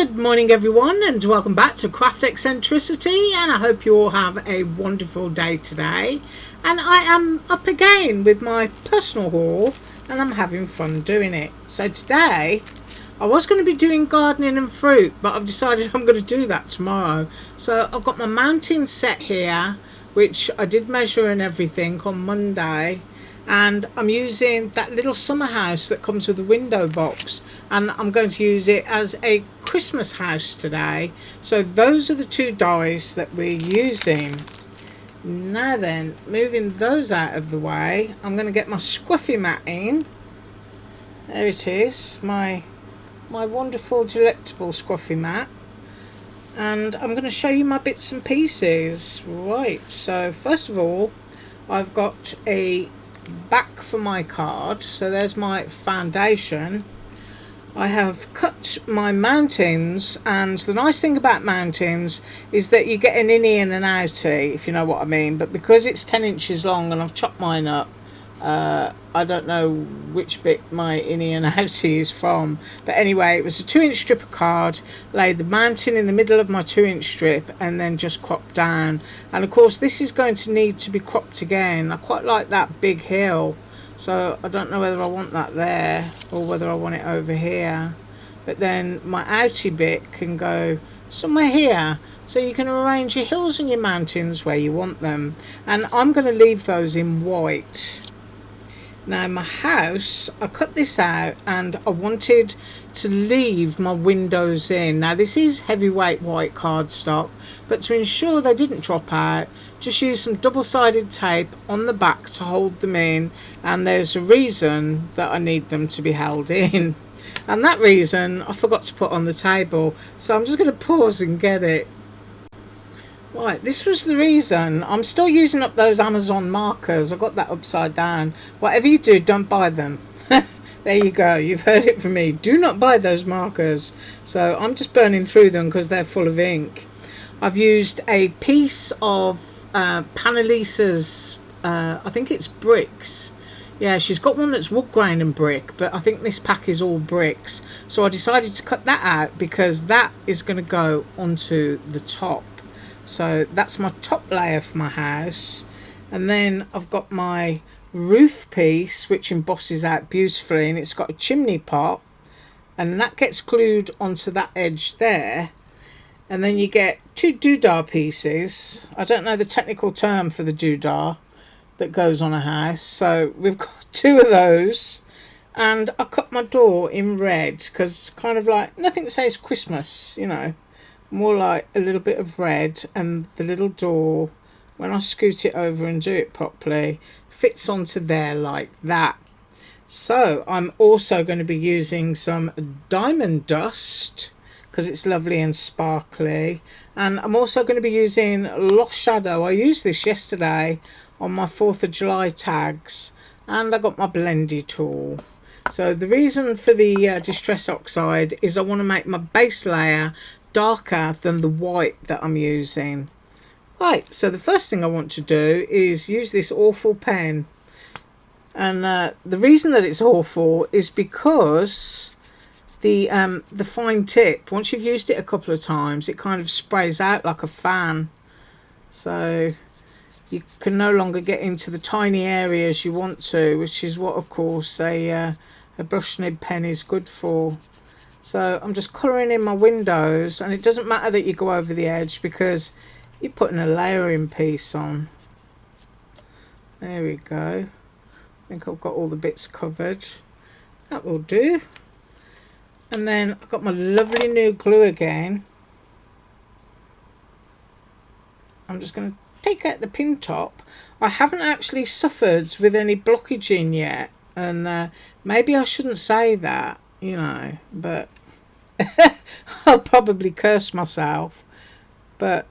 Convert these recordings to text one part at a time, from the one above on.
Good morning everyone, and welcome back to Craft Eccentricity, and I hope you all have a wonderful day today. And I am up again with my personal haul, and I'm having fun doing it. So today I was going to be doing gardening and fruit, but I've decided I'm going to do that tomorrow. So I've got my mounting set here, which I did measure and everything on Monday, and I'm using that little summer house that comes with a window box, and I'm going to use it as a Christmas house today. So those are the two dies that we're using. Now then, moving those out of the way, I'm going to get my scruffy mat in. There it is, my wonderful delectable scruffy mat, and I'm going to show you my bits and pieces. Right, so first of all, I've got a back for my card. So there's my foundation. I have cut my mountings, and the nice thing about mountings is that you get an innie and an outie, if you know what I mean, but because it's 10 inches long and I've chopped mine up, I don't know which bit my innie and outie is from, but anyway, it was a 2-inch strip of card, laid the mounting in the middle of my 2-inch strip, and then just cropped down. And of course this is going to need to be cropped again. I quite like that big hill, so I don't know whether I want that there or whether I want it over here. But then my outie bit can go somewhere here, so you can arrange your hills and your mountains where you want them. And I'm going to leave those in white. Now my house, I cut this out and I wanted to leave my windows in. Now this is heavyweight white cardstock, but to ensure they didn't drop out, just use some double-sided tape on the back to hold them in, and there's a reason that I need them to be held in, and that reason I forgot to put on the table, so I'm just going to pause and get it. Right, this was the reason. I'm still using up those Amazon markers. I got that upside down. Whatever you do, don't buy them. There you go, you've heard it from me. Do not buy those markers. So I'm just burning through them because they're full of ink. I've used a piece of Panelisa's, I think it's bricks. Yeah, she's got one that's wood grain and brick, but I think this pack is all bricks. So I decided to cut that out because that is going to go onto the top. So that's my top layer for my house. And then I've got my roof piece, which embosses out beautifully, and it's got a chimney pot, and that gets glued onto that edge there. And then you get two doodah pieces. I don't know the technical term for the doodah that goes on a house, so we've got two of those. And I cut my door in red because kind of like, nothing says Christmas, you know, more like a little bit of red. And the little door, when I scoot it over and do it properly, fits onto there like that. So I'm also going to be using some diamond dust because it's lovely and sparkly, and I'm also going to be using Lost Shadow. I used this yesterday on my 4th of July tags, and I got my blendy tool. So the reason for the Distress Oxide is I want to make my base layer darker than the white that I'm using. Right, so the first thing I want to do is use this awful pen, and the reason that it's awful is because the fine tip, once you've used it a couple of times, it kind of sprays out like a fan, so you can no longer get into the tiny areas you want to, which is what of course a brush nib pen is good for. So I'm just colouring in my windows, and it doesn't matter that you go over the edge because you're putting a layering piece on. There we go. I think I've got all the bits covered. That will do. And then I've got my lovely new glue again. I'm just going to take out the pin top. I haven't actually suffered with any blockaging yet, and maybe I shouldn't say that, you know, but I'll probably curse myself. But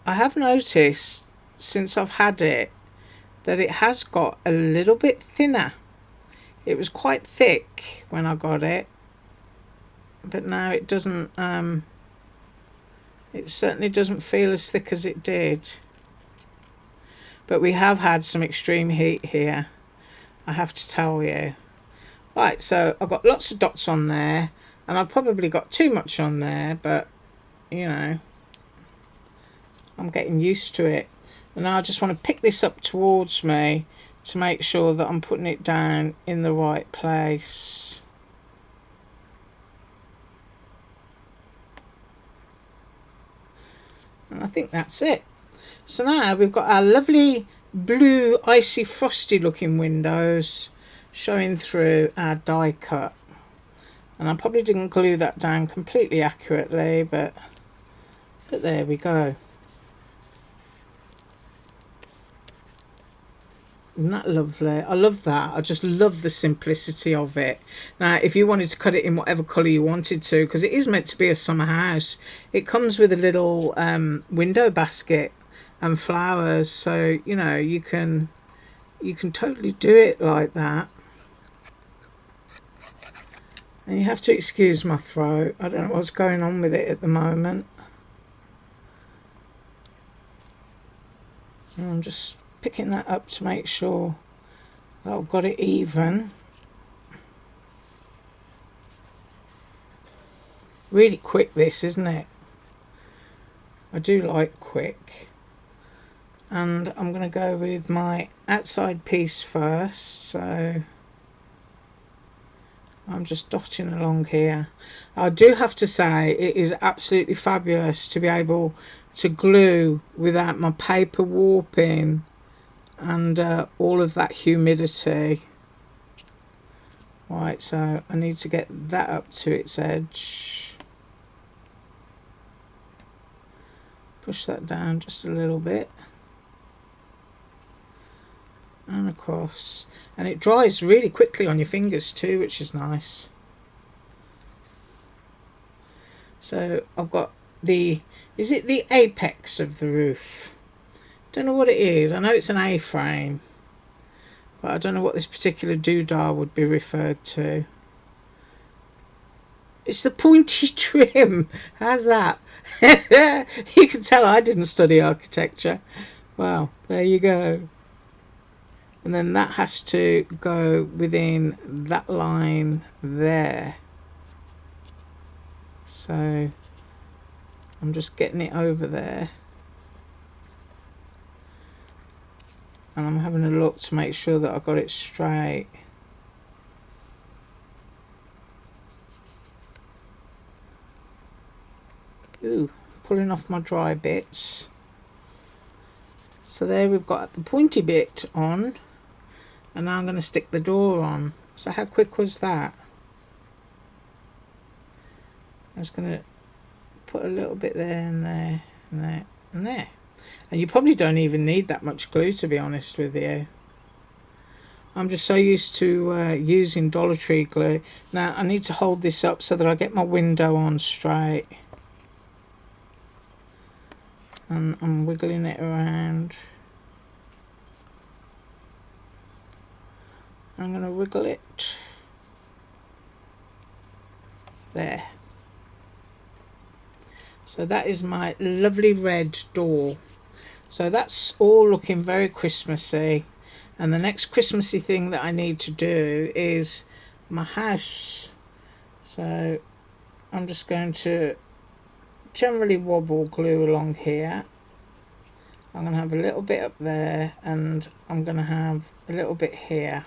I have noticed since I've had it that it has got a little bit thinner. It was quite thick when I got it, but now it doesn't, it certainly doesn't feel as thick as it did. But we have had some extreme heat here, I have to tell you. Right, so I've got lots of dots on there, and I've probably got too much on there, but you know, I'm getting used to it. And now I just want to pick this up towards me to make sure that I'm putting it down in the right place. And I think that's it. So now we've got our lovely blue icy frosty looking windows showing through our die cut. And I probably didn't glue that down completely accurately, but there we go. Isn't that lovely? I love that. I just love the simplicity of it. Now, if you wanted to cut it in whatever colour you wanted to, because it is meant to be a summer house, it comes with a little window basket and flowers, so you know you can totally do it like that. And you have to excuse my throat. I don't know what's going on with it at the moment. And I'm just picking that up to make sure that I've got it even. Really quick this, isn't it? I do like quick. And I'm going to go with my outside piece first, so I'm just dotting along here. I do have to say it is absolutely fabulous to be able to glue without my paper warping and all of that humidity. Right, so I need to get that up to its edge. Push that down just a little bit. And across. And it dries really quickly on your fingers too, which is nice. So I've got the, is it the apex of the roof? Don't know what it is. I know it's an A-frame, but I don't know what this particular doodah would be referred to. It's the pointy trim. How's that? You can tell I didn't study architecture. Well, there you go. And then that has to go within that line there. So I'm just getting it over there. And I'm having a look to make sure that I got it straight. Ooh, pulling off my dry bits. So there we've got the pointy bit on. And now I'm going to stick the door on. So how quick was that? I was going to put a little bit there and there and there and there. And you probably don't even need that much glue, to be honest with you. I'm just so used to using Dollar Tree glue. Now I need to hold this up so that I get my window on straight. And I'm wiggling it around. I'm going to wiggle it there. So that is my lovely red door. So that's all looking very Christmassy. And the next Christmassy thing that I need to do is my house. So I'm just going to generally wobble glue along here. I'm going to have a little bit up there, and I'm going to have a little bit here.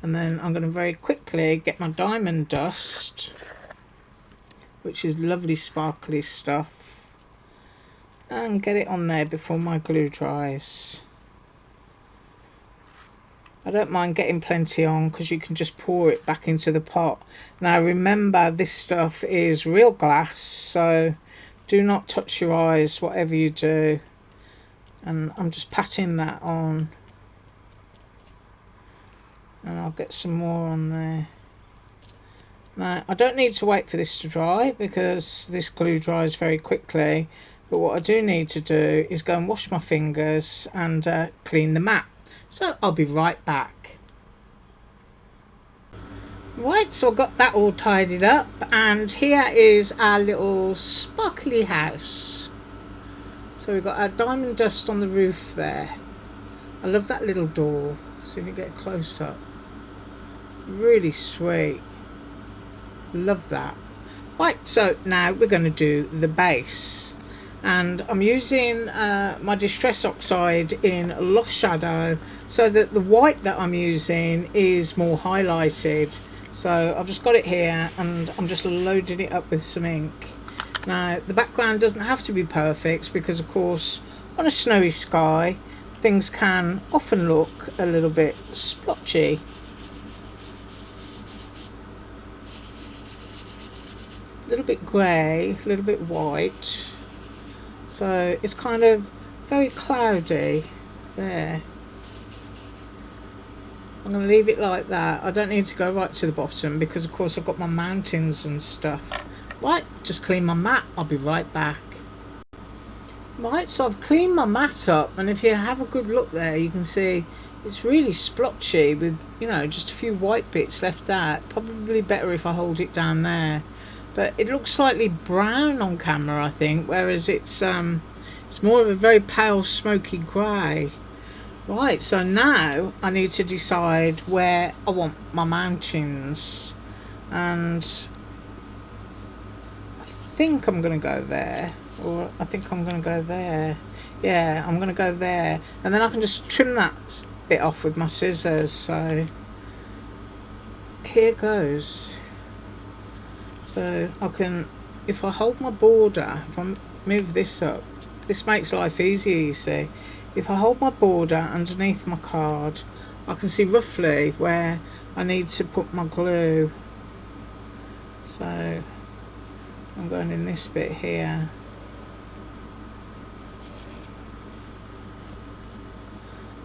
And then I'm going to very quickly get my diamond dust, which is lovely sparkly stuff, and get it on there before my glue dries. I don't mind getting plenty on because you can just pour it back into the pot. Now remember, this stuff is real glass, so do not touch your eyes whatever you do. And I'm just patting that on. And I'll get some more on there. Now, I don't need to wait for this to dry because this glue dries very quickly. But what I do need to do is go and wash my fingers and clean the mat. So I'll be right back. Right, so I've got that all tidied up. And here is our little sparkly house. So we've got our diamond dust on the roof there. I love that little door. See if you get close up. Really sweet. Love that. Right, so now we're going to do the base. And I'm using my Distress Oxide in Lost Shadow so that the white that I'm using is more highlighted. So I've just got it here and I'm just loading it up with some ink. Now the background doesn't have to be perfect because of course on a snowy sky things can often look a little bit splotchy. A little bit grey, a little bit white. So it's kind of very cloudy there. I'm going to leave it like that. I don't need to go right to the bottom because of course I've got my mountains and stuff. Right, just clean my mat. I'll be right back. Right, so I've cleaned my mat up, and if you have a good look there you can see it's really splotchy with, you know, just a few white bits left out. Probably better if I hold it down there. But it looks slightly brown on camera, I think, whereas it's more of a very pale smoky grey. Right, so now I need to decide where I want my mountains, and I think I'm going to go there, or I think I'm going to go there. Yeah, I'm going to go there, and then I can just trim that bit off with my scissors. So here goes. So I can, if I hold my border, if I move this up, this makes life easier, you see. If I hold my border underneath my card, I can see roughly where I need to put my glue. So I'm going in this bit here.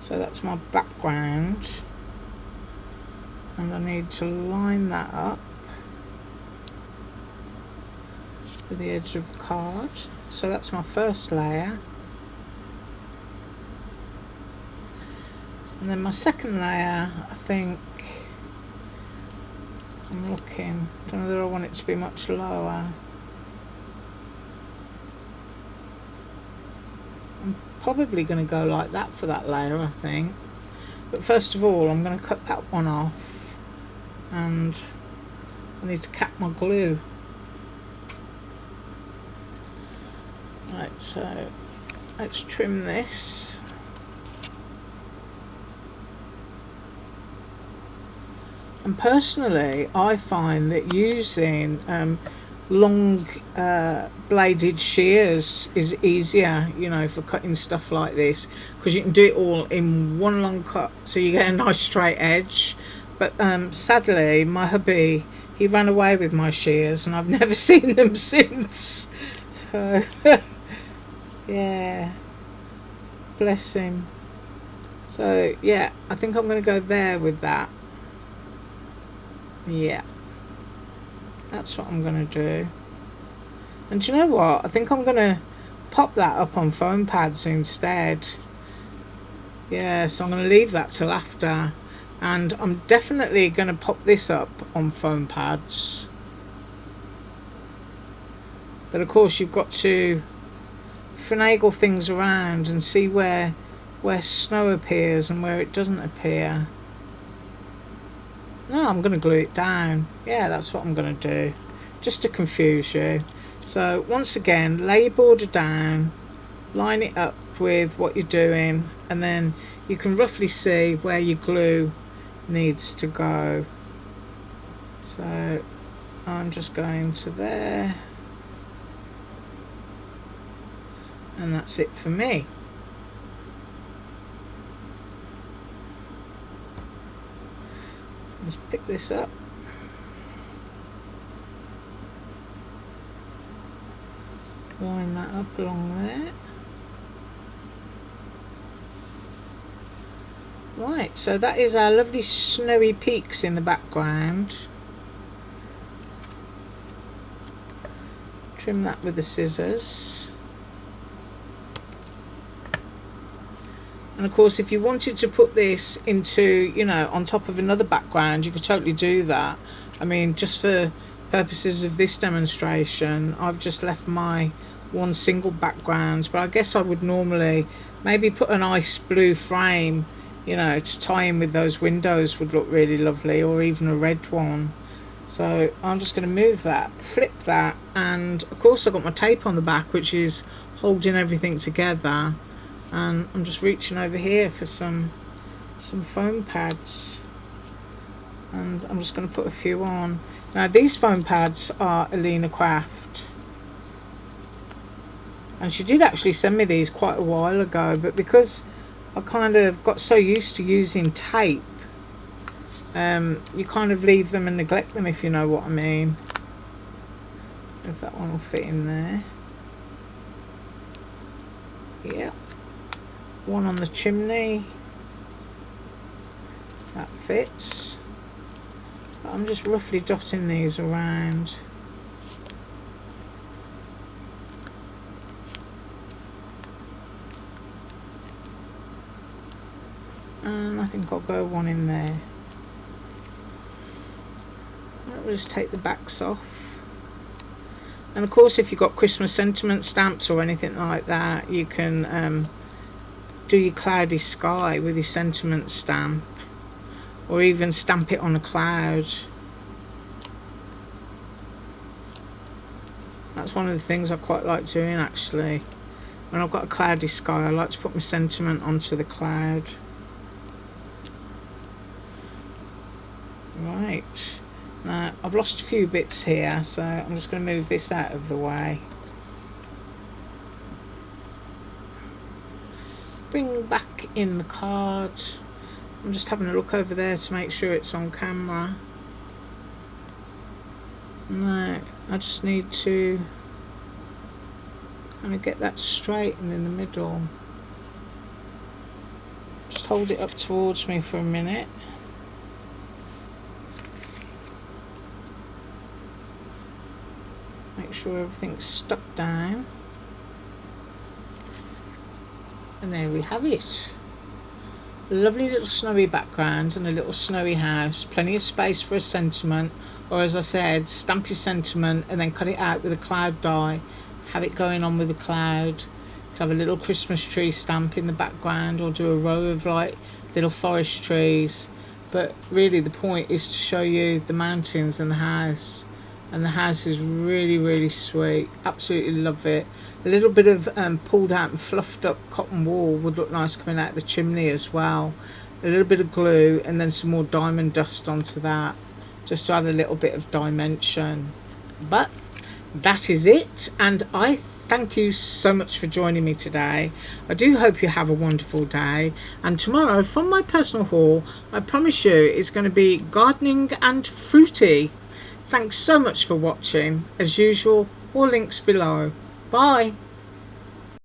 So that's my background. And I need to line that up with the edge of the card. So that's my first layer. And then my second layer, I think, I'm looking, I don't know whether I want it to be much lower. I'm probably going to go like that for that layer, I think. But first of all, I'm going to cut that one off, and I need to cap my glue. Right, so let's trim this. And personally, I find that using long bladed shears is easier, you know, for cutting stuff like this, because you can do it all in one long cut, so you get a nice straight edge. But sadly, my hubby, he ran away with my shears, and I've never seen them since. So yeah, bless him. So yeah, I think I'm going to go there with that. Yeah, that's what I'm going to do. And do you know what? I think I'm going to pop that up on foam pads instead. Yeah, so I'm going to leave that till after. And I'm definitely going to pop this up on foam pads. But of course you've got to finagle things around and see where snow appears and where it doesn't appear. No, I'm going to glue it down. Yeah, that's what I'm going to do, just to confuse you. So once again, lay your border down, line it up with what you're doing, and then you can roughly see where your glue needs to go. So I'm just going to there, and that's it for me. Just pick this up. Line that up along there. Right, so that is our lovely snowy peaks in the background. Trim that with the scissors. And of course, if you wanted to put this into, you know, on top of another background, you could totally do that. I mean, just for purposes of this demonstration, I've just left my one single background, but I guess I would normally maybe put an ice blue frame you know, to tie in with those windows would look really lovely, or even a red one. So I'm just going to move that, flip that, and of course I've got my tape on the back which is holding everything together, and I'm just reaching over here for some foam pads, and I'm just going to put a few on. Now these foam pads are Alina Craft, and she did actually send me these quite a while ago, but because I kind of got so used to using tape, you kind of leave them and neglect them, if you know what I mean. If that one will fit in there. Yeah. One on the chimney. That fits. But I'm just roughly dotting these around. And I think I'll go one in there. We'll just take the backs off. And of course, if you've got Christmas sentiment stamps or anything like that, you can do your cloudy sky with your sentiment stamp, or even stamp it on a cloud. That's one of the things I quite like doing, actually. When I've got a cloudy sky, I like to put my sentiment onto the cloud. Right. Now, I've lost a few bits here, so I'm just going to move this out of the way. Bring back in the card. I'm just having a look over there to make sure it's on camera. No, I just need to kind of get that straight and in the middle. Just hold it up towards me for a minute. Make sure everything's stuck down. And there we have it. A lovely little snowy background and a little snowy house. Plenty of space for a sentiment, or as I said, stamp your sentiment and then cut it out with a cloud die. Have it going on with a cloud. You could have a little Christmas tree stamp in the background, or do a row of like little forest trees. But really the point is to show you the mountains and the house. And the house is really, really sweet. Absolutely love it. A little bit of pulled out and fluffed up cotton wool would look nice coming out the chimney as well. A little bit of glue and then some more diamond dust onto that, just to add a little bit of dimension. But that is it, and I thank you so much for joining me today. I do hope you have a wonderful day, and tomorrow from my personal haul, I promise you it's going to be gardening and fruity. Thanks so much for watching. As usual, all links below. Bye.